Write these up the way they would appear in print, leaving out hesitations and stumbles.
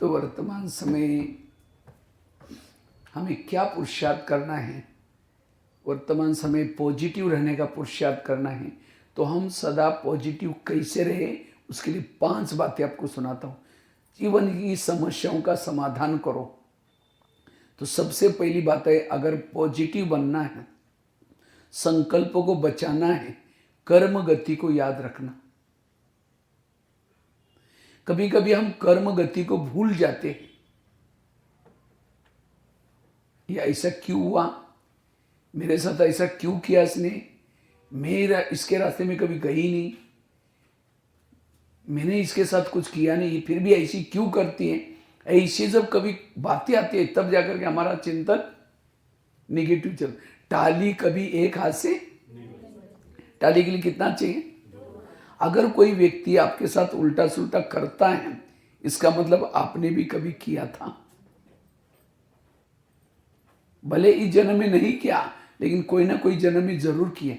तो वर्तमान समय हमें क्या पुरुषार्थ करना है, वर्तमान समय पॉजिटिव रहने का पुरुषार्थ करना है। तो हम सदा पॉजिटिव कैसे रहे, उसके लिए 5 बातें आपको सुनाता हूँ। जीवन की समस्याओं का समाधान करो। तो सबसे पहली बात है, अगर पॉजिटिव बनना है, संकल्पों को बचाना है, कर्म गति को याद रखना। कभी कभी हम कर्म गति को भूल जाते हैं। ये ऐसा क्यों हुआ, मेरे साथ ऐसा क्यों किया इसने, मेरा इसके रास्ते में कभी गई नहीं, मैंने इसके साथ कुछ किया नहीं, ये फिर भी ऐसी क्यों करती है। ऐसी जब कभी बातें आती है तब जाकर के हमारा चिंतन निगेटिव चल। टाली कभी एक हाथ से, टाली के लिए कितना चाहिए। अगर कोई व्यक्ति आपके साथ उल्टा सुल्टा करता है, इसका मतलब आपने भी कभी किया था। भले इस जन्म में नहीं किया, लेकिन कोई ना कोई जन्म में जरूर किए।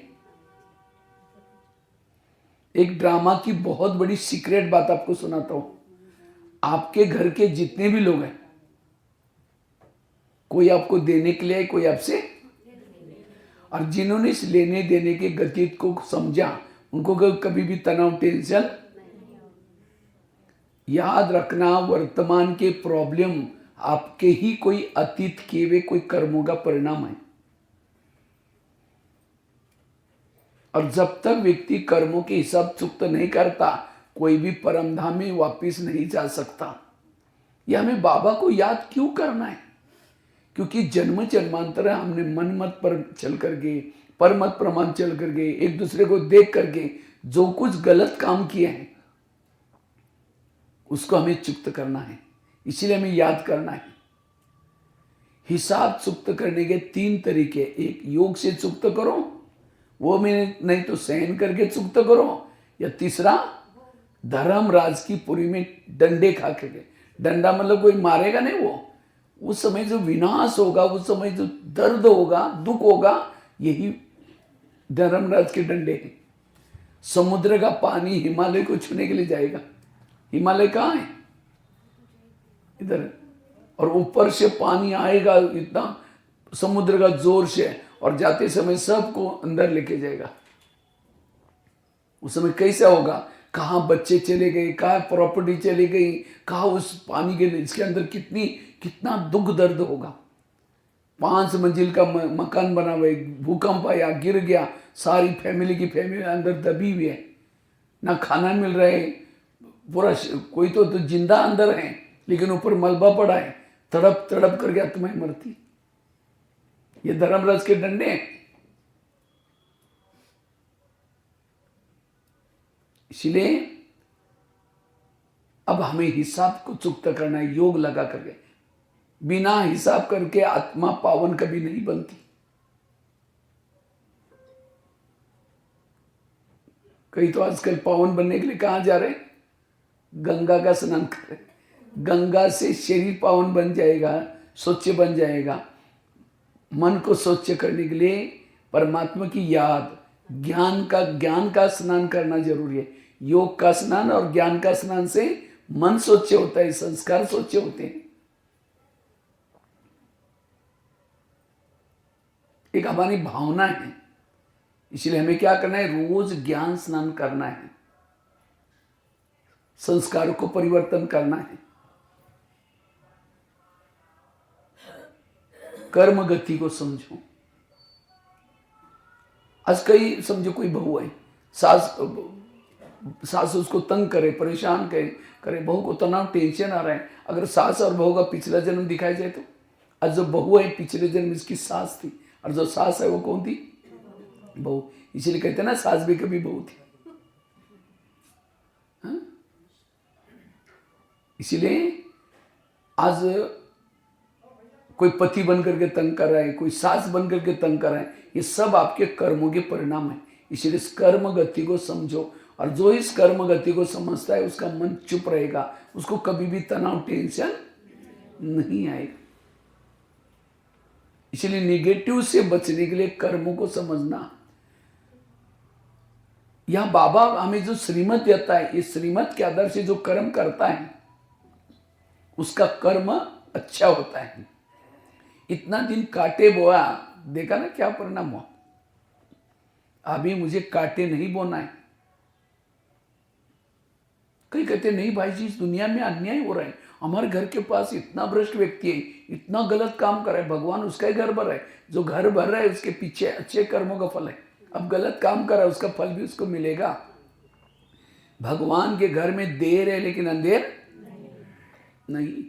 एक ड्रामा की बहुत बड़ी सीक्रेट बात आपको सुनाता हूं। आपके घर के जितने भी लोग हैं, कोई आपको देने के लिए है, कोई आपसे, और जिन्होंने इस लेने देने के गति को समझा, उनको कभी भी तनाव टेंशन। याद रखना, वर्तमान के प्रॉब्लम आपके ही कोई अतीत किए हुए कोई कर्मों का परिणाम है। और जब तक व्यक्ति कर्मों के हिसाब चुकता नहीं करता, कोई भी परमधाम में वापिस नहीं जा सकता। यह हमें बाबा को याद क्यों करना है, क्योंकि जन्म जन्मांतर हमने मन मत पर चल करके, पर मत प्रमाण चल करके, एक दूसरे को देख करके जो कुछ गलत काम किए हैं, उसको हमें चुक्त करना है। इसीलिए हमें याद करना है। हिसाब चुक्त करने के 3 तरीके, एक योग से चुक्त करो, वो में नहीं तो सहन करके चुक्त करो, या तीसरा धर्मराज की पुरी में डंडे खा के। डंडा मतलब कोई मारेगा नहीं, वो उस समय जो विनाश होगा, उस समय जो दर्द होगा, दुख होगा, यही धर्मराज के डंडे हैं। समुद्र का पानी हिमालय को छूने के लिए जाएगा। हिमालय कहाँ है, इधर, और ऊपर से पानी आएगा इतना समुद्र का जोर से, और जाते समय सबको अंदर लेके जाएगा। उस समय कैसा होगा, कहाँ बच्चे चले गए, कहाँ प्रॉपर्टी चली गई, कहाँ उस पानी के इसके अंदर कितना दुख दर्द होगा। 5 मंजिल का मकान बना हुआ है, भूकंप आया, गिर गया, सारी फैमिली की फैमिली अंदर दबी हुई है, ना खाना मिल रहा है, पूरा कोई तो जिंदा अंदर है, लेकिन ऊपर मलबा पड़ा है, तड़प तड़प करके आत्माएं मरती। ये धर्मराज के डंडे हैं। इसलिए अब हमें हिसाब को चुकता करना है, योग लगा करके। बिना हिसाब करके आत्मा पावन कभी नहीं बनती। कई तो आजकल पावन बनने के लिए कहां जा रहे, गंगा का स्नान कर रहे। गंगा से शरीर पावन बन जाएगा, स्वच्छ बन जाएगा। मन को स्वच्छ करने के लिए परमात्मा की याद, ज्ञान का स्नान करना जरूरी है। योग का स्नान और ज्ञान का स्नान से मन स्वच्छ होता है, संस्कार स्वच्छ होते हैं। एक हमारी भावना है, इसलिए हमें क्या करना है, रोज ज्ञान स्नान करना है, संस्कारों को परिवर्तन करना है। कर्म गति को समझो। आज कई समझो कोई बहू है, सास उसको तंग करे, परेशान करे, बहू को तनाव टेंशन आ रहा है। अगर सास और बहू का पिछला जन्म दिखाया जाए तो आज जो बहू है पिछले जन्म इसकी सास थी, और जो सास है वो कौन थी, बहू। इसीलिए कहते हैं ना, सास भी कभी बहू थी। हाँ? इसीलिए आज कोई पति बन करके तंग कर रहा है, कोई सास बन करके तंग कर रहा है, ये सब आपके कर्मों के परिणाम है। इसलिए इस कर्म गति को समझो, और जो इस कर्म गति को समझता है उसका मन चुप रहेगा, उसको कभी भी तनाव टेंशन नहीं आएगा। इसलिए निगेटिव से बचने के लिए कर्मों को समझना। यह बाबा हमें जो श्रीमत देता है, इस श्रीमत के आधार से जो कर्म करता है उसका कर्म अच्छा होता है। इतना दिन काटे बोया, देखा ना क्या परिणाम हुआ। अभी मुझे काटे नहीं बोना है। कई कहते नहीं भाई जी, इस दुनिया में अन्याय हो रहा है, हमारे घर के पास इतना भ्रष्ट व्यक्ति है, इतना गलत काम कर रहा है, भगवान उसका ही घर भर रहा है, जो घर भर रहा है उसके पीछे अच्छे कर्मों का फल है। अब गलत काम कर रहा है, उसका फल भी उसको मिलेगा। भगवान के घर में देर है लेकिन अंधेर नहीं।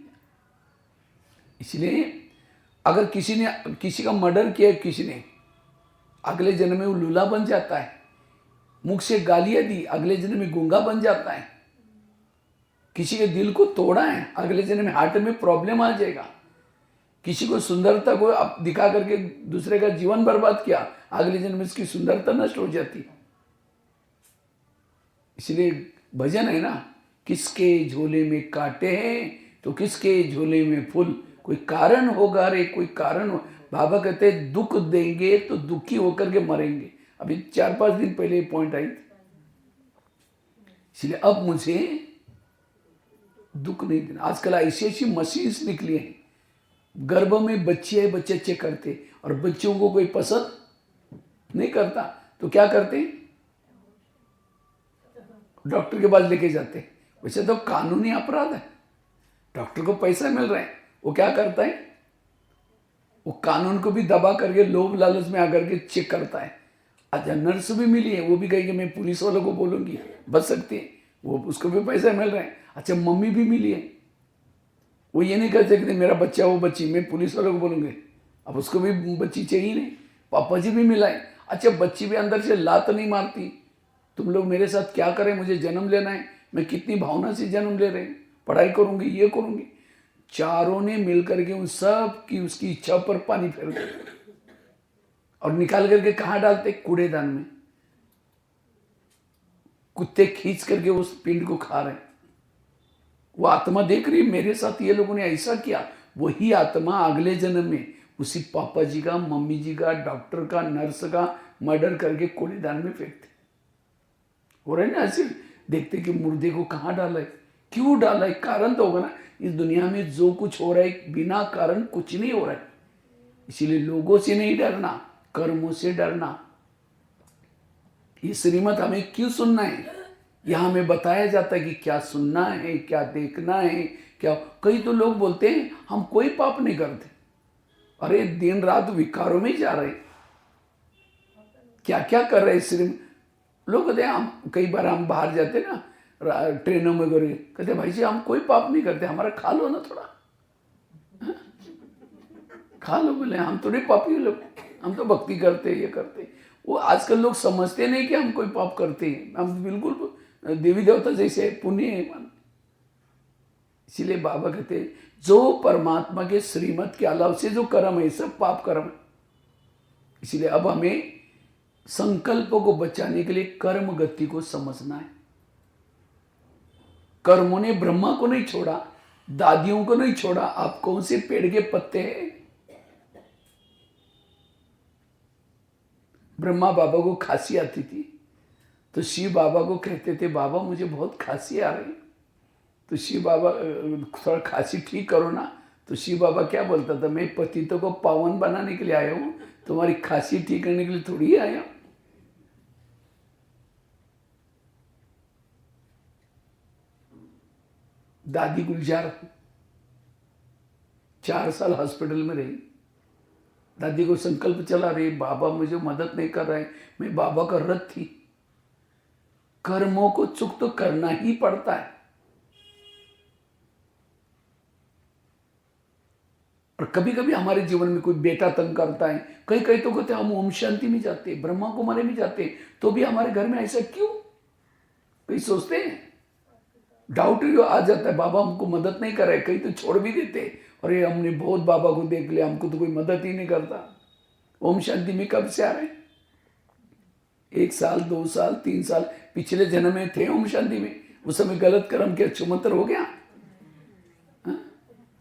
इसलिए अगर किसी का मर्डर किया किसी ने, अगले जन्म में वो लूला बन जाता है। मुख से गालियां दी, अगले जन्म में गूंगा बन जाता है। किसी के दिल को तोड़ा है, अगले जन्म में हार्ट में प्रॉब्लम आ जाएगा। किसी को सुंदरता को दिखा करके दूसरे का जीवन बर्बाद किया, अगले जन्म में इसकी सुंदरता नष्ट हो जाती। इसलिए भजन है ना, किसके झोले में कांटे हैं तो किसके झोले में फूल। कोई कारण होगा रे, कोई कारण हो। बाबा कहते हैं दुख देंगे तो दुखी होकर के मरेंगे। अभी 4-5 दिन पहले ये पॉइंट आई थी। इसलिए अब मुझे दुख नहीं देना। आजकल ऐसी ऐसी मशीन्स निकली हैं, गर्भ में बच्चे है, बच्चे अच्छे करते, और बच्चों को कोई पसंद नहीं करता तो क्या करते, डॉक्टर के पास लेके जाते। वैसे तो कानूनी अपराध है, डॉक्टर को पैसा मिल रहा है, वो क्या करता है, वो कानून को भी दबा करके लोभ लालच में आकर के चेक करता है। अच्छा, नर्स भी मिली है, वो भी कहेगी मैं पुलिस वालों को बोलूंगी, बच सकती है, वो उसको भी पैसा मिल रहा है। अच्छा, मम्मी भी मिली है, वो ये नहीं कर सकते मेरा बच्चा वो बच्ची, मैं पुलिस वालों को बोलूंगी, अब उसको भी बच्ची चाहिए नहीं। पापा जी भी मिला है। अच्छा, बच्ची भी अंदर से लात नहीं मारती, तुम लोग मेरे साथ क्या करें, मुझे जन्म लेना है, मैं कितनी भावना से जन्म ले रहे हैं, पढ़ाई करूंगी, ये करूंगी। चारों ने मिलकर के उन सब की उसकी इच्छा पर पानी फेर दिया और निकाल करके कहाँ डालते, कूड़ेदान में। कुत्ते खींच करके उस पिंड को खा रहे। वो आत्मा देख रही मेरे साथ ये लोगों ने ऐसा किया, वही आत्मा अगले जन्म में उसी पापा जी का, मम्मी जी का, डॉक्टर का, नर्स का मर्डर करके कूड़ेदान में फेंकते। हो रहे ना ऐसे, देखते कि मुर्दे को कहाँ डाला है, क्यों डाला है, कारण तो होगा ना। इस दुनिया में जो कुछ हो रहा है बिना कारण कुछ नहीं हो रहा है। इसीलिए लोगों से नहीं डरना, कर्मों से डरना। ये श्रीमत हमें क्यों सुनना है, यहां हमें बताया जाता है कि क्या सुनना है, क्या देखना है, क्या। कई तो लोग बोलते हैं हम कोई पाप नहीं करते, अरे दिन रात विकारों में जा रहे, क्या क्या कर रहे श्रीमत। लोग कहते हैं, हम कई बार हम बाहर जाते ना ट्रेनों में गए, कहते भाई जी हम कोई पाप नहीं करते, हमारा खा लो ना थोड़ा, हा? खा लो। बोले हम थोड़े पापी लोग, हम तो भक्ति करते, ये करते। वो आजकल लोग समझते नहीं कि हम कोई पाप करते हैं, हम बिल्कुल देवी देवता जैसे पुण्य है मन। इसीलिए बाबा कहते हैं जो परमात्मा के श्रीमत के अलावा से जो कर्म है सब पाप कर्म है। इसीलिए अब हमें संकल्पों को बचाने के लिए कर्म गति को समझना है। कर्मों ने ब्रह्मा को नहीं छोड़ा, दादियों को नहीं छोड़ा, आप कौन से पेड़ के पत्ते हैं। ब्रह्मा बाबा को खांसी आती थी तो शिव बाबा को कहते थे बाबा मुझे बहुत खांसी आ रही, तो शिव बाबा थोड़ा खांसी ठीक करो ना। तो शिव बाबा क्या बोलता था, मैं पतितों को पावन बनाने के लिए आया हूं, तुम्हारी खांसी ठीक करने के लिए थोड़ी ही आया हूं। दादी गुलजार 4 साल हॉस्पिटल में रही। दादी को संकल्प चला रही, बाबा मुझे मदद नहीं कर रहे, मैं बाबा का रथ थी। कर्मों को चुक तो करना ही पड़ता है। और कभी कभी हमारे जीवन में कोई बेटा तंग करता है, कई कई तो कहते हैं हम ओम शांति में जाते हैं, ब्रह्मा कुमारी में जाते हैं, तो भी हमारे घर में ऐसा क्यों, कई सोचते हैं, डाउट आ जाता है बाबा हमको मदद नहीं कर रहे। कई तो छोड़ भी देते, अरे हमने बहुत बाबा को देख लिया, हमको तो कोई मदद ही नहीं करता। ओम शांति में कब से आ रहे, 1 साल 2 साल 3 साल पिछले जन्म में थे ओम शांति में, उस समय गलत कर्म के छुमंतर हो गया।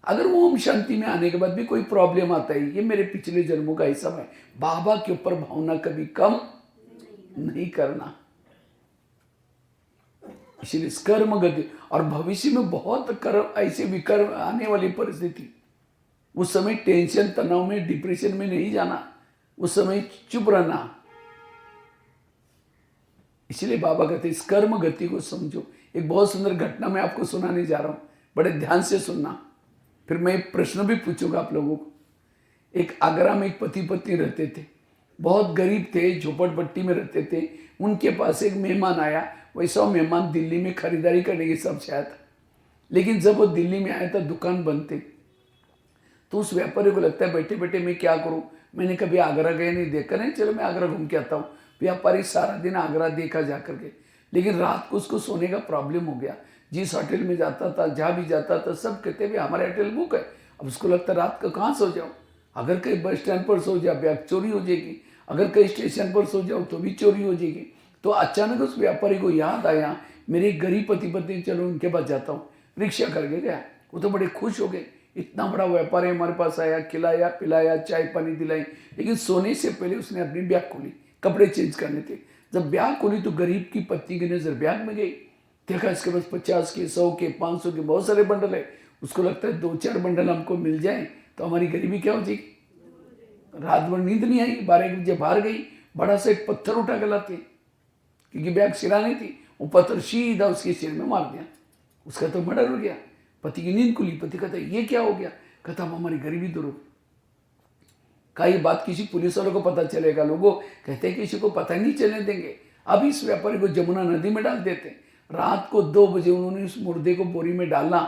अगर वो ओम शांति में आने के बाद भी कोई प्रॉब्लम आता है, ये मेरे पिछले जन्मों का हिसाब है। बाबा के ऊपर भावना कभी कम नहीं करना। इसलिए कर्म गति, और भविष्य में बहुत कर्म ऐसे विकर्म आने वाली परिस्थिति, उस समय टेंशन तनाव में डिप्रेशन में नहीं जाना, उस समय चुप रहना। इसलिए बाबा कहते इस कर्म गति को समझो। एक बहुत सुंदर घटना मैं आपको सुनाने जा रहा हूं, बड़े ध्यान से सुनना, फिर मैं एक प्रश्न भी पूछूंगा आप लोगों को। एक आगरा में एक पति पत्नी रहते थे, बहुत गरीब थे, झोपड़पट्टी में रहते थे। उनके पास एक मेहमान आया, वैसा मेहमान दिल्ली में खरीदारी करने के सब से आया था, लेकिन जब वो दिल्ली में आया था दुकान बंद थे। तो उस व्यापारी को लगता है बैठे बैठे मैं क्या करूं, मैंने कभी आगरा गए नहीं, देखा नहीं, चलो मैं आगरा घूम के आता हूँ। व्यापारी सारा दिन आगरा देखा जा करके, लेकिन रात को उसको सोने का प्रॉब्लम हो गया। जिस होटल में जाता था, जहाँ भी जाता था, सब कहते भाई हमारे होटल बुक है। अब उसको लगता रात को कहाँ सो जाऊँ, अगर कहीं बस स्टैंड पर सो जाओ बैग चोरी हो जाएगी, अगर कहीं स्टेशन पर सो जाओ तो भी चोरी हो जाएगी। तो अचानक उस व्यापारी को याद आया, मेरे गरीब पति पत्नी, चलो उनके पास जाता हूँ। रिक्शा करके गया, वो तो बड़े खुश हो गए, इतना बड़ा व्यापारी हमारे पास आया, खिलाया पिलाया, चाय पानी दिलाई। लेकिन सोने से पहले उसने अपनी बैग खोली, कपड़े चेंज करने थे। जब बैग खोली तो गरीब की पत्नी की नजर बैग में गई, देखा इसके पास 50 के, 100 के, 500 के बहुत सारे बंडल है। उसको लगता है 2-4 बंडल हमको मिल जाए तो हमारी गरीबी क्या हो जाएगी। रात भर नींद नहीं आई, 12 बजे बाहर गई, बड़ा सा एक पत्थर उठा के लाती, क्योंकि बैग सिरा नहीं थी, वो पत्थर सीधा उसके सिर में मार दिया। उसका तो मर्डर हो गया। पति की नींद खुली, पति कहता ये क्या हो गया, कहता हमारी गरीबी दूर हो। का ये बात किसी पुलिस वालों को पता चलेगा, लोगों कहते हैं किसी को पता नहीं चलने देंगे। अब इस व्यापारी को जमुना नदी में डाल देते। रात को 2 बजे उन्होंने उस मुर्दे को बोरी में डालना,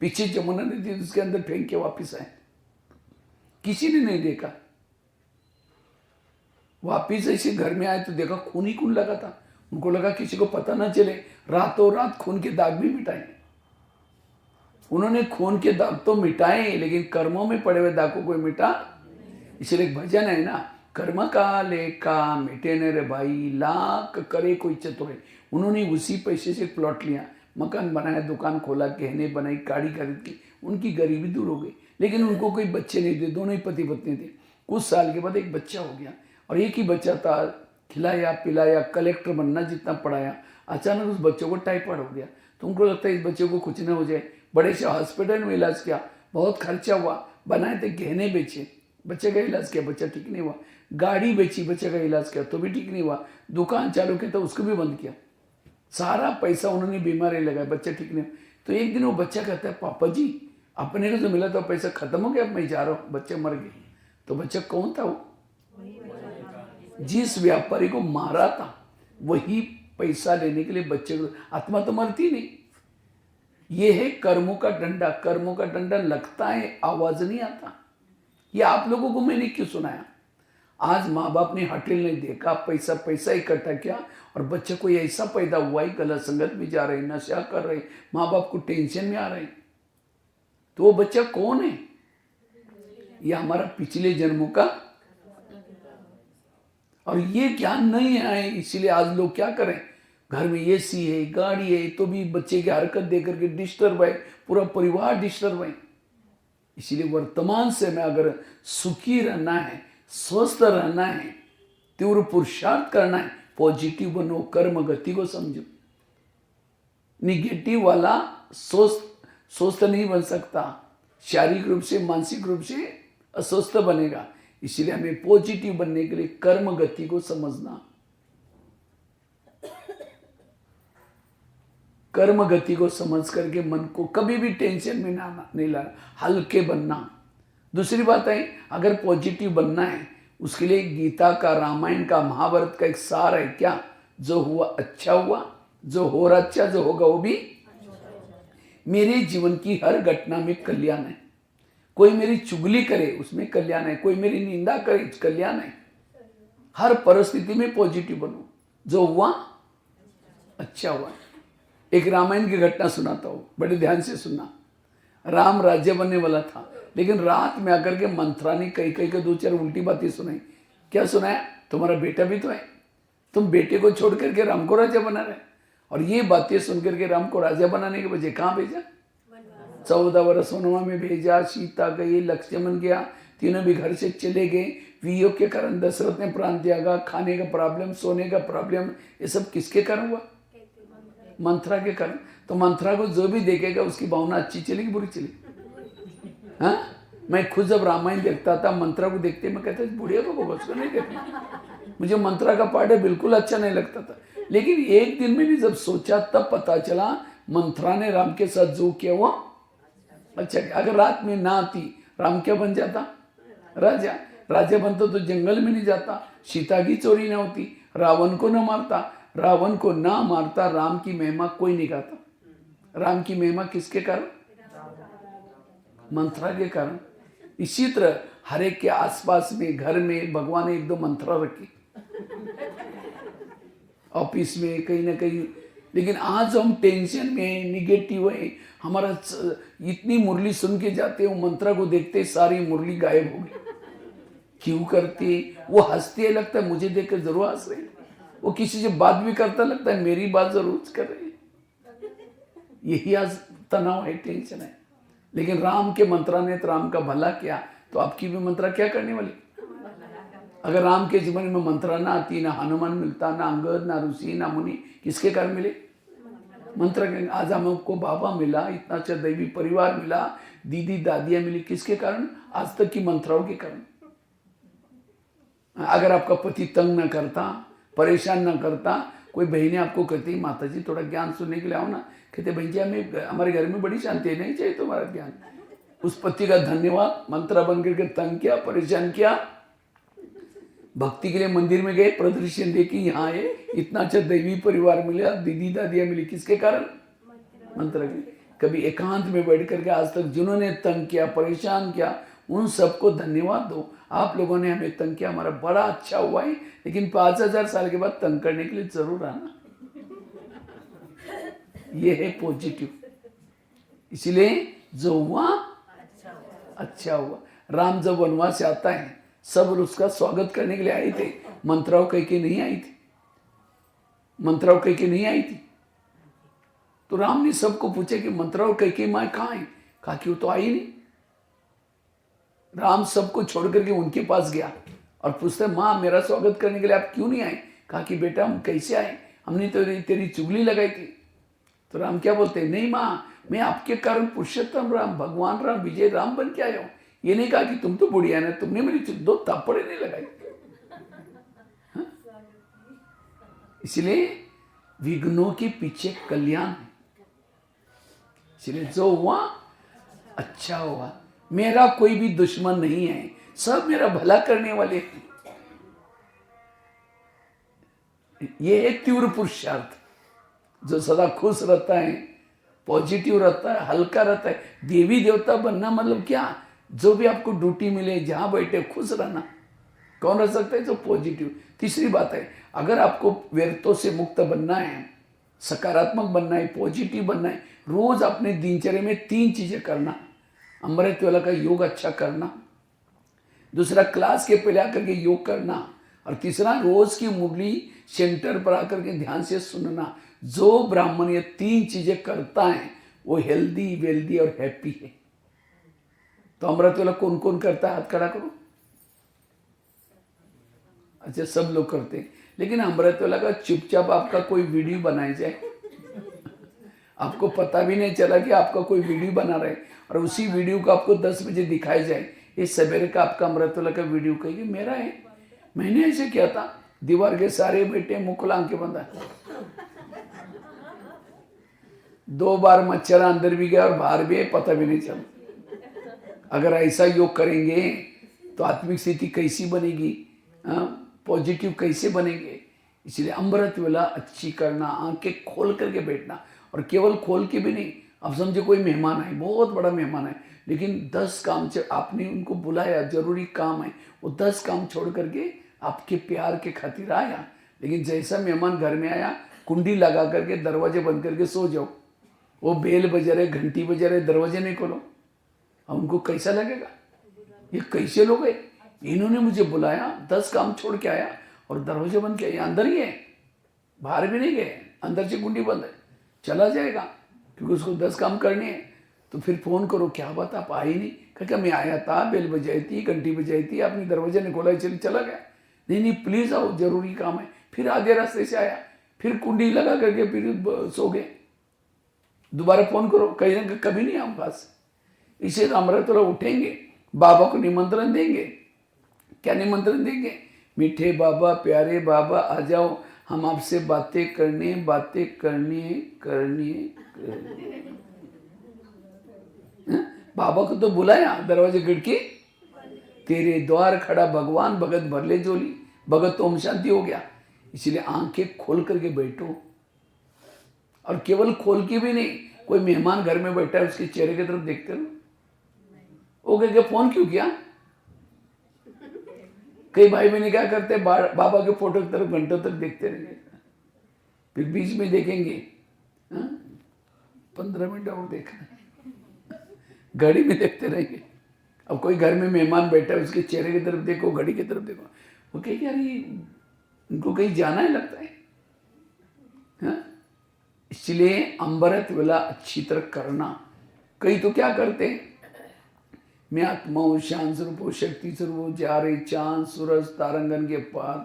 पीछे जमुना नदी उसके अंदर फेंक के वापिस आए, किसी ने नहीं देखा। वापिस ऐसे घर में आए तो देखा खून ही खून लगा था। उनको लगा किसी को पता ना चले, रातों रात खून के दाग भी मिटाए। उन्होंने खून के दाग तो मिटाए, लेकिन कर्मों में पड़े हुए दाग को कोई मिटा। इसलिए एक भजन है ना, कर्म का लेखा मिटे न रे भाई, लाख करे कोई चतुर। उन्होंने उसी पैसे से प्लॉट लिया, मकान बनाया, दुकान खोला, गहने बनाई, गाड़ी खरीद की, उनकी गरीबी दूर हो गई। लेकिन उनको कोई बच्चे नहीं थे, दोनों ही पति पत्नी थे। कुछ साल के बाद एक बच्चा हो गया, और एक ही बच्चा था, खिलाया पिलाया, कलेक्टर बनना जितना पढ़ाया। अचानक उस बच्चों को टाइफाइड हो गया। तो उनको लगता है इस बच्चे को कुछ ना हो जाए, बड़े से हॉस्पिटल में इलाज किया, बहुत खर्चा हुआ, बनाए थे गहने बेचे, बच्चे का इलाज किया, बच्चा ठीक नहीं हुआ। गाड़ी बेची, बच्चे का इलाज किया तो भी ठीक नहीं हुआ। दुकान चालू किया तो उसको भी बंद किया। सारा पैसा उन्होंने बीमारी लगाया, बच्चा ठीक नहीं। तो एक दिन वो बच्चा कहता है पापा जी अपने को जो मिला था पैसा खत्म हो गया, अब मैं जा रहा हूँ, बच्चे मर गए। तो बच्चा कौन था, वो जिस व्यापारी को मारा था वही पैसा लेने के लिए बच्चे को, आत्मा तो मरती नहीं। ये है कर्मों का डंडा। कर्मों का डंडा लगता है, आवाज नहीं आता। ये आप लोगों को मैंने क्यों सुनाया। आज माँ बाप ने होटल नहीं देखा, पैसा पैसा इकट्ठा किया, और बच्चा कोई ऐसा पैदा हुआ है गलत संगत में जा रहे, नशा कर रहे, माँ बाप को टेंशन में आ रहे, तो वो बच्चा कौन है। ये हमारा पिछले जन्मों का, और ये ज्ञान नहीं है। इसीलिए आज लोग क्या करें, घर में एसी है, गाड़ी है, तो भी बच्चे की हरकत देकर के डिस्टर्ब है, पूरा परिवार डिस्टर्ब है। इसीलिए वर्तमान से में अगर सुखी रहना है, स्वस्थ रहना है, तीव्र पुरुषार्थ करना है, पॉजिटिव बनो, कर्म गति को समझो। निगेटिव वाला स्वस्थ नहीं बन सकता, शारीरिक रूप से मानसिक रूप से अस्वस्थ बनेगा। इसीलिए हमें पॉजिटिव बनने के लिए कर्म गति को समझना, कर्म गति को समझ करके मन को कभी भी टेंशन में नहीं लाना, हल्के बनना। दूसरी बात है, अगर पॉजिटिव बनना है उसके लिए गीता का, रामायण का, महाभारत का एक सार है, क्या, जो हुआ अच्छा हुआ, जो हो रहा अच्छा, जो होगा वो भी। मेरे जीवन की हर घटना में कल्याण है। कोई मेरी चुगली करे उसमें कल्याण है, कोई मेरी निंदा करे कल्याण है। हर परिस्थिति में पॉजिटिव बनो, जो हुआ अच्छा हुआ। एक रामायण की घटना सुनाता हूँ, बड़े ध्यान से सुनना। राम राज्य बनने वाला था, लेकिन रात में आकर के मंथरा ने कई कई के 2-4 उल्टी बातें सुनाई। क्या सुनाया, तुम्हारा बेटा भी तो है, तुम बेटे को छोड़ करके राम को राजा बना रहे। और ये बातें सुन करके राम को राजा बनाने के बजाय कहाँ भेजा, 14 वर्ष वनवा में भेजा। सीता गई, लक्ष्मण गया, तीनों भी घर से चले गए। वियोग के कारण दशरथ ने प्राण त्यागा। खाने का प्रॉब्लम, सोने का प्रॉब्लम, ये सब किसके कारण हुआ, मंत्रा के कारण। तो मंत्रा को जो भी देखेगा उसकी भावना अच्छी चलेगी बुरी चलेगी? हाँ, मैं खुद जब रामायण देखता था, मंत्रा को देखते मैं कहता बुढ़िया को होगा, उसको नहीं देखना। मुझे मंत्रा का पार्ट बिल्कुल अच्छा नहीं लगता था। लेकिन एक दिन मैंने जब सोचा तब पता चला मंत्रा ने राम के साथ जो किया हुआ अच्छा। अगर रात में ना आती राम क्या बन जाता? राजा। राजा बनता तो जंगल में नहीं जाता, सीता की चोरी ना होती, रावण को ना मारता। रावण को ना मारता, राम की महिमा कोई नहीं गाता। राम की महिमा किसके कारण? मंत्रा के कारण। इसी तरह हर एक के आसपास में, घर में भगवान ने एक दो मंत्रा रखी, ऑफिस में कहीं ना कहीं। लेकिन आज हम टेंशन में, निगेटिव है, हमारा इतनी मुरली सुन के जाते हो, मंत्रा को देखते सारी मुरली गायब हो गई। क्यों करते? वो हंसते, लगता है मुझे देखकर जरूर हंस रहे। वो किसी से बात भी करता, लगता है मेरी बात जरूर कर रहे। यही आज तनाव है, टेंशन है। लेकिन राम के मंत्रा ने तो राम का भला किया, तो आपकी भी मंत्रा क्या करने वाली? अगर राम के जीवन में मंत्रा ना आती, ना हनुमान मिलता, ना अंगद, ना ऋषि, ना मुनि, किसके कारण मिले? मंत्र के। आज हमको बाबा मिला, इतना अच्छा दैवी परिवार मिला, दीदी दादियां मिली, किसके कारण? आज तक की मंत्राओं के कारण। अगर आपका पति तंग ना करता, परेशान ना करता, कोई बहनें आपको कहती माता जी थोड़ा ज्ञान सुनने के लिए आओ ना, कहते बहन जी हमें, हमारे घर में बड़ी शांति है, नहीं चाहिए तुम्हारा ज्ञान। उस पति का धन्यवाद, मंत्र बन करके तंग किया, परेशान किया, भक्ति के लिए मंदिर में गए, प्रदर्शन देखी, यहाँ आए, इतना अच्छा दैवी परिवार मिला, दीदी दादियां मिली, किसके कारण? मंत्र के। कभी एकांत में बैठ करके आज तक जिन्होंने तंग किया, परेशान किया, उन सबको धन्यवाद दो। आप लोगों ने हमें तंग किया, हमारा बड़ा अच्छा हुआ है, लेकिन 5000 साल के बाद तंग करने के लिए जरूर आना। ये है पॉजिटिव। इसलिए जो हुआ अच्छा हुआ। राम जब वनवास से आता है, सब उसका स्वागत करने के लिए आए थे। मंत्राओं कह के नहीं आई थी, मंत्राओं कह के नहीं आई थी। तो राम ने सबको पूछा कि मंत्राओं कह के माँ कहाँ है? कहा कि वो तो आई नहीं। राम सबको छोड़ करके उनके पास गया और पूछते माँ मेरा स्वागत करने के लिए आप क्यों नहीं आए? कहा कि बेटा हम कैसे आए, हमने तो तेरी चुगली लगाई थी। तो राम क्या बोलते? नहीं माँ, मैं आपके कारण पुरुषोत्तम राम, भगवान राम, विजय राम बन के आया हूँ। ये नहीं कहा कि तुम तो बुढ़िया ना, तुमने मेरी 2 थप्पड़े नहीं लगाई। हाँ? इसलिए विघ्नों के पीछे कल्याण है। इसलिए जो हुआ अच्छा हुआ। मेरा कोई भी दुश्मन नहीं है, सब मेरा भला करने वाले हैं। ये एक तीव्र पुरुषार्थ, जो सदा खुश रहता है, पॉजिटिव रहता है, हल्का रहता है। देवी देवता बनना मतलब क्या? जो भी आपको ड्यूटी मिले, जहां बैठे खुश रहना। कौन रह सकता है? जो पॉजिटिव। तीसरी बात है, अगर आपको व्यर्थों से मुक्त बनना है, सकारात्मक बनना है, पॉजिटिव बनना है, रोज अपने दिनचर्या में 3 चीजें करना। अमृत वेला का योग अच्छा करना, दूसरा क्लास के पहले आकर के योग करना, और तीसरा रोज की मुरली सेंटर पर आकर के ध्यान से सुनना। जो ब्राह्मण ये 3 चीजें करता है वो हेल्दी, वेल्दी और हैप्पी है। तो अमृत वेला कौन कौन करता है? हाथ खड़ा करो। अच्छा, सब लोग करते हैं। लेकिन अमृत वेला का चुपचाप आपका कोई वीडियो बनाई जाए, आपको पता भी नहीं चला कि आपका कोई वीडियो बना रहे, और उसी वीडियो को आपको 10 बजे दिखाई जाए, ये सवेरे का आपका अमृत वेला का वीडियो कहेगी मेरा है, मैंने ऐसे किया था। दीवार के सारे बेटे मुंह खुला के बंदा, 2 बार मच्छर अंदर भी गया और बाहर भी है, पता भी नहीं चला। अगर ऐसा योग करेंगे तो आत्मिक स्थिति कैसी बनेगी, पॉजिटिव कैसे बनेंगे? इसलिए अमृत वेला अच्छी करना, आंखें खोल करके बैठना। और केवल खोल के भी नहीं, अब समझो कोई मेहमान है, बहुत बड़ा मेहमान है, लेकिन 10 काम आपने उनको बुलाया, जरूरी काम है, वो 10 काम छोड़ करके आपके प्यार के खातिर आया। लेकिन जैसा मेहमान घर में आया, कुंडी लगा करके दरवाजे बंद करके सो जाओ, वो बेल बजा रहे, घंटी बजा रहे, दरवाजे नहीं खोलो, अब उनको कैसा लगेगा? ये कैसे लोग हैं? इन्होंने मुझे बुलाया, 10 काम छोड़ के आया और दरवाजे बंद किया, ये अंदर ही है, बाहर भी नहीं गए, अंदर से कुंडी बंद है, चला जाएगा क्योंकि उसको 10 काम करने हैं। तो फिर फोन करो, क्या बात आप आए नहीं? क्या मैं आया था, बेल बजाई थी, घंटी बजाई थी, आपने दरवाजे ने खोला, चला गया। नहीं प्लीज आओ, जरूरी काम है। फिर आधे रास्ते से आया, फिर कुंडी लगा करके फिर सो गए। दोबारा फोन करो, कहीं कभी नहीं हम पास। इसे तो अमृतवेला उठेंगे, बाबा को निमंत्रण देंगे। क्या निमंत्रण देंगे? मीठे बाबा, प्यारे बाबा, आ जाओ, हम आपसे बातें करनी करनी। बाबा को तो बुलाया, दरवाजे खिड़की तेरे द्वार खड़ा भगवान, भगत भर ले झोली। भगत तो ओम शांति हो गया। इसलिए आंखें खोल करके बैठो, और केवल खोल के भी नहीं, कोई मेहमान घर में बैठा है उसके चेहरे की तरफ देखते रहो। वो कह फोन क्यों किया? कई भाई बहन क्या करते हैं, बाबा के फोटो की तरफ घंटों तक देखते रहेंगे, फिर बीच में देखेंगे 15 मिनट और देखना, घड़ी में देखते रहेंगे। अब कोई घर में मेहमान बैठा है उसके चेहरे की तरफ देखो, घड़ी की तरफ देखो, वो कहेगी यार ये उनको कहीं जाना है लगता है। इसलिए अमृत वेला अच्छी तरह करना। कई तो क्या करते हैं, मैं आत्मा हूँ, शांत स्वरूप हूँ, शक्ति स्वरूप हूँ, जा रहे चांद सूरज तारंगन के पार,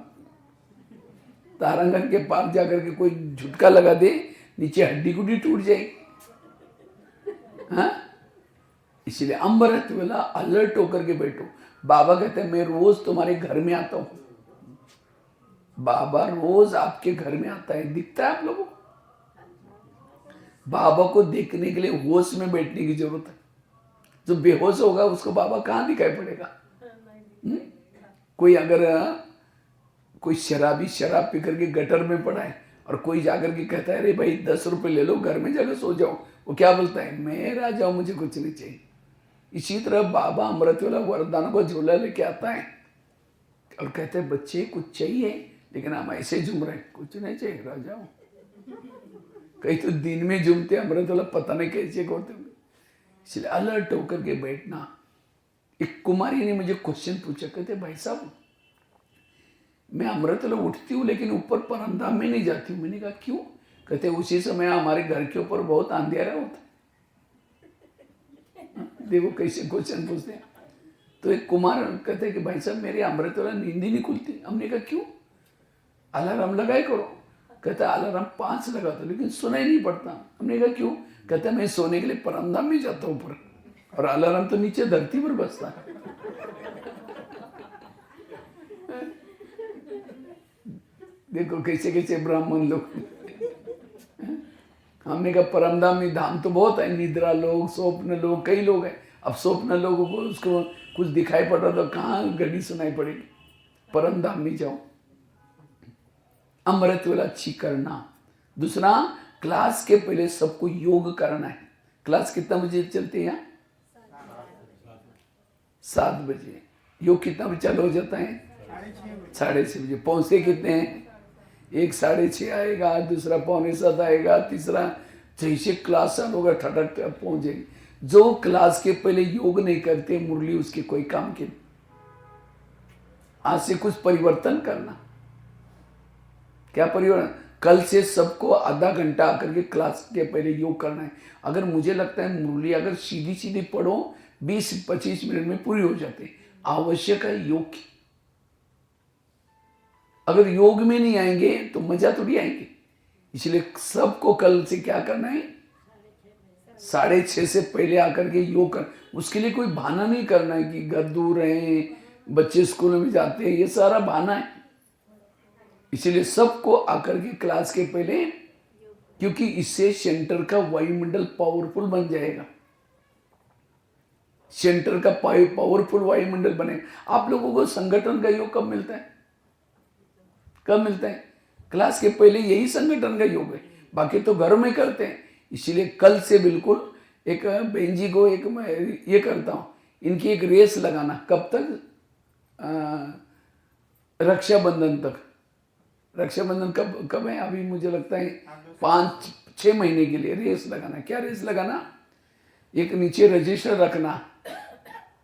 तारंगन के पार जाकर के कोई झुटका लगा दे, नीचे हड्डी गुड्डी टूट जाएगी। हाँ, इसलिए अमृत वेला अलर्ट होकर के बैठो। बाबा कहते हैं मैं रोज तुम्हारे घर में आता हूं। बाबा रोज आपके घर में आता है, दिखता है आप लोगों को? बाबा को देखने के लिए होश में बैठने की जरूरत है। जो बेहोश होगा उसको बाबा कहाँ दिखाई पड़ेगा? कोई अगर कोई शराबी शराब पी करके गटर में पड़ा है और कोई जाकर के कहता है अरे भाई 10 रुपए ले लो, घर में जाकर सो जाओ, वो क्या बोलता है? मैं राजा हूं, मुझे कुछ नहीं चाहिए। इसी तरह बाबा अमृत वेला वरदान को झोला लेके आता है और कहते हैं बच्चे कुछ चाहिए, लेकिन हम ऐसे झूम रहे हैं, कुछ नहीं चाहिए राजा हूं। कहीं तो दिन में झूमते अमृत वेला पता नहीं कैसे करते होंगे। इसलिए अलर्ट होकर के बैठना। एक कुमारी ने मुझे क्वेश्चन पूछा, कहते भाई साहब मैं अमृत वेला उठती हूँ लेकिन ऊपर परमधाम में नहीं जाती हूँ। मैंने कहा क्यों? कहते उसी समय हमारे घर के ऊपर बहुत अंधेरा होता है। देखो कैसे क्वेश्चन पूछते हैं। तो एक कुमार कहते कि भाई साहब मेरी अमृत वेला नींद ही नहीं खुलती। हमने कहा क्यों? अलार्म लगाए करो। कहता अलार्म 5 लगा दो लेकिन सुनाई नहीं पड़ता। हमने कहा क्यों? कहता मैं सोने के लिए परमधाम में जाता हूँ ऊपर, और अलार्म तो नीचे धरती पर बजता है। देखो कैसे कैसे ब्राह्मण लोग। हमने कहा परमधाम में धाम तो बहुत है, निद्रा लोग, स्वप्न लोग, कई लोग हैं। अब स्वप्न लोगों को उसको कुछ दिखाई पड़ रहा तो कहाँ घड़ी सुनाई पड़ेगी? परमधाम में जाओ। अमृत वेला अच्छी करना। दूसरा, क्लास के पहले सबको योग करना है। क्लास कितना बजे चलती है यहाँ? 7 बजे। योग कितना बजे चालू हो जाता है? 6:30 बजे। पहुंचते कितने हैं? एक 6:30 आएगा, दूसरा 6:45 आएगा, तीसरा जैसे क्लास चालू होगा ठटक पहुंचेगी। जो क्लास के पहले योग नहीं करते मुरली उसके कोई काम के नहीं। आज से कुछ परिवर्तन करना। क्या परिवर्तन? कल से सबको आधा घंटा आकर के क्लास के पहले योग करना है। अगर मुझे लगता है मुरली अगर सीधी सीधी पढ़ो 20-25 मिनट में पूरी हो जाती। आवश्यक है योग की। अगर योग में नहीं आएंगे तो मजा थोड़ी आएंगे। इसलिए सबको कल से क्या करना है? 6:30 से पहले आकर के योग कर। उसके लिए कोई बहाना नहीं करना है कि घर दूर रहे, बच्चे स्कूल में जाते हैं, ये सारा बहाना है। इसीलिए सबको आकर के क्लास के पहले, क्योंकि इससे सेंटर का वायुमंडल पावरफुल बन जाएगा। सेंटर का पावरफुल वायुमंडल बनेगा। आप लोगों को संगठन का योग कब मिलता है? कब मिलता है? क्लास के पहले यही संगठन का योग है, बाकी तो घर में करते हैं। इसीलिए कल से बिल्कुल एक बहन जी को एक मैं ये करता हूँ, इनकी एक रेस लगाना। कब तक? रक्षाबंधन तक। रक्षाबंधन कब है? अभी मुझे लगता है 5-6 महीने के लिए रेस लगाना। क्या रेस लगाना? एक नीचे रजिस्टर रखना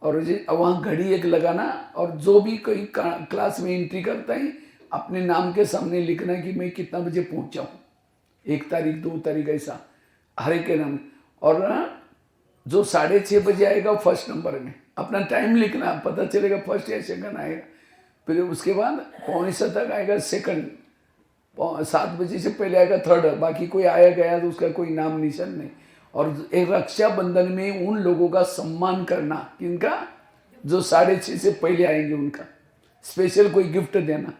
और वहाँ घड़ी एक लगाना, और जो भी कोई क्लास में एंट्री करता है अपने नाम के सामने लिखना कि मैं कितना बजे पहुँचा हूँ, 1 तारीख 2 तारीख, ऐसा हर एक के नाम। और जो 6:30 बजे आएगा फर्स्ट नंबर में अपना टाइम लिखना, पता चलेगा फर्स्ट या सेकंड आएगा। फिर उसके बाद 6:45 तक आएगा सेकंड, 7 बजे से पहले आएगा थर्ड, बाकी कोई आया गया तो उसका कोई नाम निशान नहीं। और एक रक्षाबंधन में उन लोगों का सम्मान करना, किनका, जो 6:30 से पहले आएंगे, उनका स्पेशल कोई गिफ्ट देना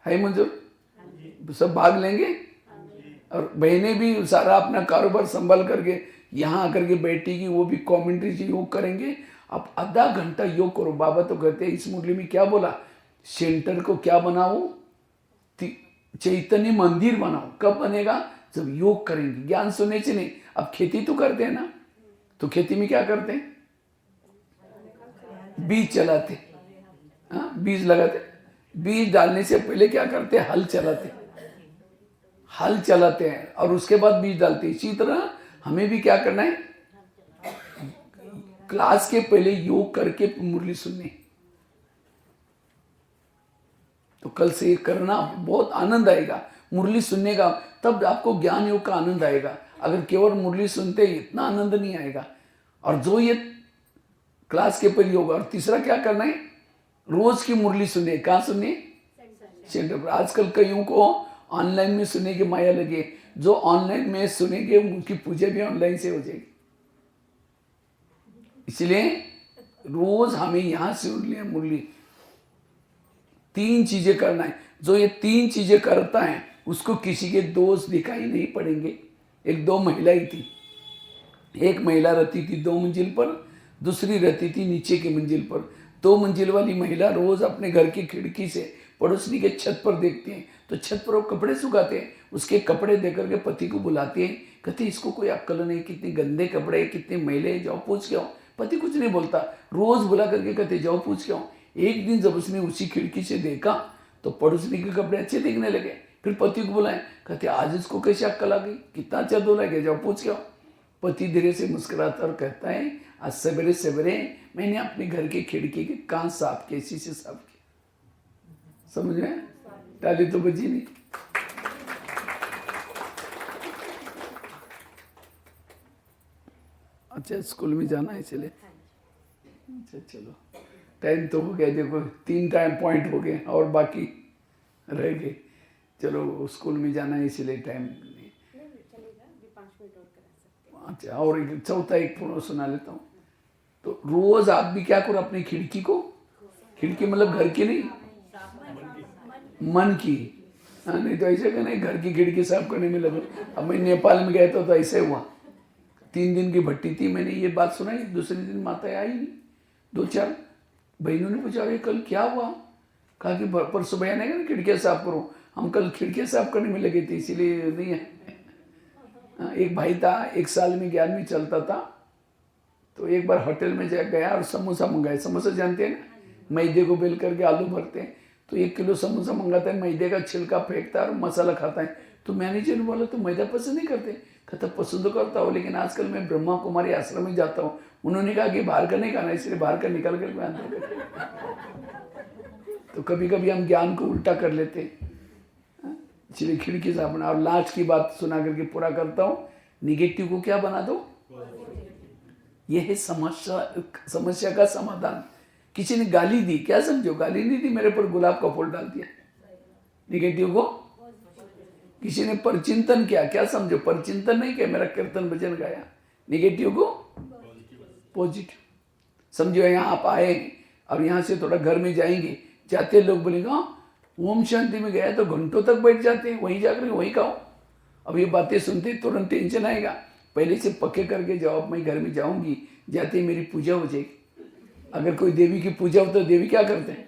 है। मंजूर सब भाग लेंगे। और बहनें भी सारा अपना कारोबार संभाल करके यहाँ आकर के बैठेगी, वो भी कमेंट्री से योग करेंगे। अब आधा घंटा योग करो। बाबा तो कहते हैं इस मुरली में क्या बोला, सेंटर को क्या बनाओ, चैतन्य मंदिर बनाओ। कब बनेगा, जब योग करेंगे, ज्ञान सुनने से नहीं। अब खेती तो करते हैं ना, तो खेती में क्या करते हैं, बीज चलाते, हाँ बीज लगाते। बीज डालने से पहले क्या करते हैं, हल चलाते हैं और उसके बाद बीज डालते हैं। इसी तरह हमें भी क्या करना है, क्लास के पहले योग करके मुरली सुननी। तो कल से ये करना, बहुत आनंद आएगा मुरली सुनने का। तब आपको ज्ञान योग का आनंद आएगा। अगर केवल मुरली सुनते इतना आनंद नहीं आएगा। और जो ये क्लास के पहले योग, और तीसरा क्या करना है, रोज की मुरली सुनिए। कहाँ सुनिए, सेंटर पर। आजकल कईयों को ऑनलाइन में सुनने की माया लगी। जो ऑनलाइन में सुनेंगे उनकी पूजा भी ऑनलाइन से हो जाएगी। इसलिए रोज हमें यहां से मुरली 3 चीजें करना है। जो ये 3 चीजें करता है उसको किसी के दोष दिखाई नहीं पड़ेंगे। 1-2 महिलाएं थी, एक महिला रहती थी 2 मंजिल पर, दूसरी रहती थी नीचे की मंजिल पर। 2 मंजिल वाली महिला रोज अपने घर की खिड़की से पड़ोसनी के छत पर देखती हैं, तो छत पर वो कपड़े सुखाते हैं। उसके कपड़े देकर के पति को बुलाती हैं, कहती इसको कोई अक्ल नहीं, कितने गंदे कपड़े, कितने मैले, जाओ पूछ के आओ। पति कुछ नहीं बोलता, रोज बुला करके कहते जाओ पूछ के आओ। एक दिन जब उसने उसी खिड़की से देखा तो पड़ोसनी के कपड़े अच्छे दिखने लगे। फिर पति को बुलाए, कहते आज इसको कैसे अक्ल आ गई, कितना अच्छा धोला गया, जाओ पूछ के आओ। पति धीरे से मुस्कुराता और कहता है आज सवेरे सवेरे मैंने अपने घर की खिड़की के कांच साफ किए, शीशे साफ किए। समझ में, ताली तो बजी नहीं। अच्छा स्कूल में जाना है इसलिए, अच्छा चलो टाइम तो हो गया। देखो 3 टाइम पॉइंट हो गए और बाकी रह गए। चलो स्कूल में जाना है इसलिए टाइम नहीं। अच्छा और एक चौथा एक पूर्ण सुना लेता हूँ। तो रोज आप भी क्या करो, अपनी खिड़की को, खिड़की मतलब घर की नहीं, मन की, हाँ नहीं तो ऐसे नहीं घर की खिड़की साफ करने में लगे। अब मैं नेपाल में गया तो ऐसे हुआ, 3 दिन की भट्टी थी। मैंने ये बात सुनाई, दूसरे दिन माता आई नहीं। 2-4 बहनों ने पूछा अरे कल क्या हुआ, कहा कि परसों बहन है ना खिड़कियाँ साफ करो। हम कल खिड़कियाँ साफ करने में लगे थे इसीलिए नहीं है। एक भाई था 1 साल में 11वीं चलता था, तो एक बार होटल में गया और समोसा मंगाया। समोसा जानते हैं ना, मैदे को बेल करके आलू भरते हैं। तो 1 किलो समोसा मंगाता है, मैदे का छिलका फेंकता है और मसाला खाता है। तो मैनेजर ने बोला तो मैदा पसंद नहीं करते, कहता पसंद तो करता हूँ लेकिन आजकल मैं ब्रह्मा कुमारी आश्रम में जाता हूँ। उन्होंने कहा कि बाहर का नहीं खाना, इसलिए बाहर का निकाल कर मैं तो कभी कभी हम ज्ञान को उल्टा कर लेते हैं, इसलिए खिड़की से अपना। और लास्ट की बात सुना करके पूरा करता हूँ, निगेटिव को क्या बना दो, यह है समस्या का समाधान। किसी ने गाली दी, क्या समझो, गाली नहीं दी, मेरे पर गुलाब का फूल डाल दिया। निगेटिव को किसी ने परचिंतन किया, क्या समझो, परचिंतन नहीं किया, मेरा कीर्तन भजन गाया। निगेटिव को पॉजिटिव समझो। यहाँ आप आए और यहाँ से थोड़ा घर में जाएंगे, जाते लोग बोलेगा ओम शांति में गया तो घंटों तक बैठ जाते हैं, वहीं जाकर वहीं खाओ। अब ये बातें सुनते तुरंत टेंशन आएगा, पहले से पक्के करके जाओ अब मैं घर में जाऊंगी, जाते ही मेरी पूजा हो जाएगी। अगर कोई देवी की पूजा हो तो देवी क्या करते हैं,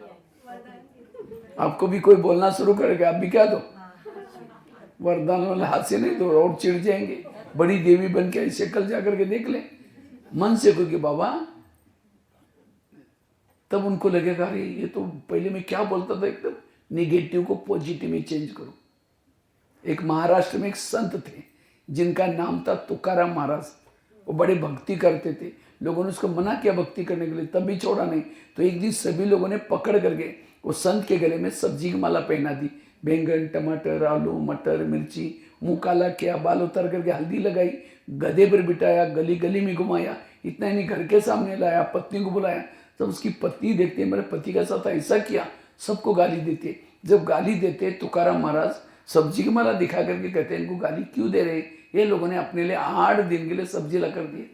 आपको भी कोई बोलना शुरू करेगा, आप भी क्या दो वरदान वाला, हाथ से नहीं दो और चिढ़ जाएंगे। बड़ी देवी बन के ऐसे कल जाकर के देख ले, मन से कोई कि बाबा, तब उनको लगेगा अरे ये तो पहले मैं क्या बोलता था, एकदम निगेटिव को पॉजिटिव में चेंज करो। एक महाराष्ट्र में एक संत थे जिनका नाम था तुकाराम महाराज। वो बड़े भक्ति करते थे, लोगों ने उसको मना किया भक्ति करने के लिए, तब भी छोड़ा नहीं। तो एक दिन सभी लोगों ने पकड़ करके वो संत के गले में सब्जी की माला पहना दी। बैंगन, टमाटर, आलू, मटर, मिर्ची, मुँह काला किया, बाल उतार करके हल्दी लगाई, गधे पर बिठाया, गली गली में घुमाया। इतना ही नहीं, घर के सामने लाया, पत्नी को बुलाया। तब उसकी पत्नी देखते हैं मेरे पति का साथ ऐसा किया, सबको गाली देते। जब गाली देते तुकाराम महाराज सब्जी की माला दिखा करके कहते हैं इनको गाली क्यों दे रहे हैं? ये लोगों ने अपने लिए 8 दिन के लिए सब्जी ला कर दी,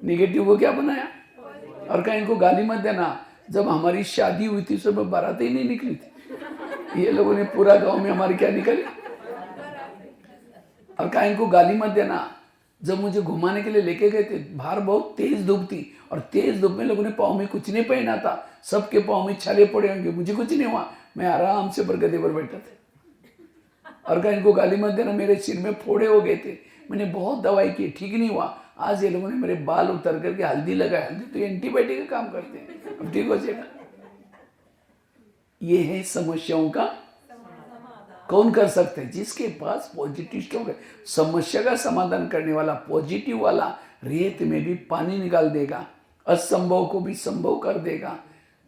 निगेटिव को क्या बनाया। और कहा इनको गाली मत देना। जब हमारी शादी हुई थी सब बारात ही नहीं निकली थी, ये लोगों ने पूरा गांव में हमारी क्या निकली। और कहा इनको गाली मत देना। जब मुझे घुमाने के लिए लेके गए थे, बाहर बहुत तेज धूप थी और तेज धूप में लोगों ने पाँव में कुछ नहीं पहना था, सबके पाँव में छाले पड़े होंगे, मुझे कुछ नहीं हुआ, मैं आराम से बरगदे पर बैठा था। और कहा इनको गाली मत देना, मेरे सिर में फोड़े हो गए थे, मैंने बहुत दवाई की, ठीक नहीं हुआ। आज ये लोगों ने मेरे बाल उतर करके हल्दी लगाया, हल्दी तो एंटीबायोटिक का काम करते हैं, अब ठीक हो जाएगा। ये है समस्याओं का कौन कर सकते हैं? जिसके पास पॉजिटिव स्टॉक है। समस्या का समाधान करने वाला पॉजिटिव वाला रेत में भी पानी निकाल देगा, असंभव को भी संभव कर देगा,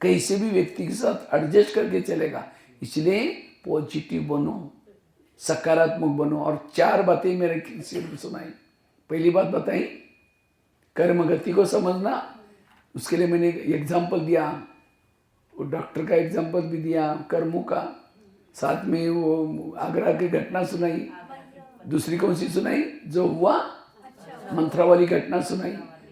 कैसे भी व्यक्ति के साथ एडजस्ट करके चलेगा। इसलिए पॉजिटिव बनो, सकारात्मक बनो। और 4 बातें मेरे किसी ने सुनाई। पहली बात बताई कर्म गति को समझना, उसके लिए मैंने एग्जाम्पल दिया, वो डॉक्टर का एग्जाम्पल भी दिया कर्मों का, साथ में वो आगरा की घटना सुनाई। दूसरी कौन सी सुनाई? जो हुआ मंत्रा वाली घटना सुनाई।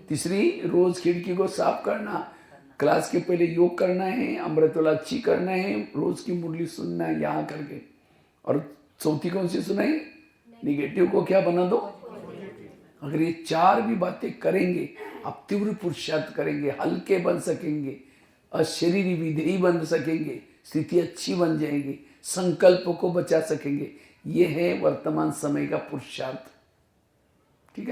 तीसरी रोज खिड़की को साफ करना, क्लास के पहले योग करना है, अमृतोलाची करना है, रोज की मुरली सुनना है यहाँ करके। और चौथी कौन सी सुनाई? निगेटिव को क्या बना दो। अगर ये 4 भी बातें करेंगे, आप तीव्र पुरुषार्थ करेंगे, हल्के बन सकेंगे, अशरीरी विधेयी बन सकेंगे, स्थिति अच्छी बन जाएगी, संकल्प को बचा सकेंगे। ये है वर्तमान समय का पुरुषार्थ।